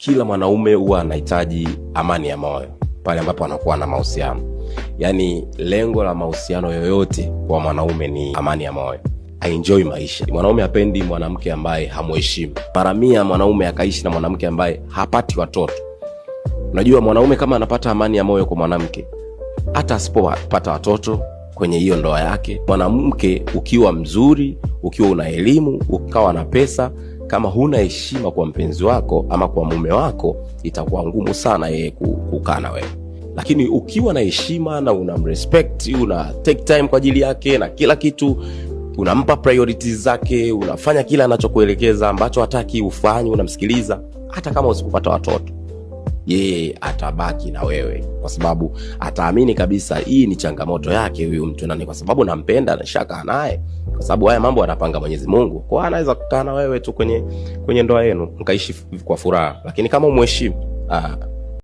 Kila mwanaume huwa anahitaji amani ya moyo pale ambapo anakuwa na mahusiano. Yaani lengo la mahusiano yoyote kwa mwanaume ni amani ya moyo. Enjoy maisha. Mwanaume hapendi mwanamke ambaye hamheshimu. Mara mia mwanaume akaishi na mwanamke ambaye hapati watoto. Unajua mwanaume kama anapata amani ya moyo kwa mwanamke, hata asipopata watoto kwenye hiyo ndoa yake, mwanamke ukiwa mzuri, ukiwa una elimu, ukawa na pesa, kama huna heshima kwa mpenzi wako ama kwa mume wako, itakuwa ngumu sana yeye kukaa na wewe. Lakini ukiwa na heshima na unamrespect, una take time kwa ajili yake na kila kitu, unampa priorities zake, unafanya kila anachokuelekeza ambacho hataki ufanye, unamsikiliza, hata kama usipopata watoto, yeye atabaki na wewe kwa sababu ataamini kabisa hii ni changamoto yake huyu mtu, na ni kwa sababu nampenda na shaka naye, kwa sababu haya mambo anapanga Mwenyezi Mungu. Kwa anaweza kukaa na wewe tu kwenye ndoa yenu mkaishi kwa furaha. Lakini kama umheshimu,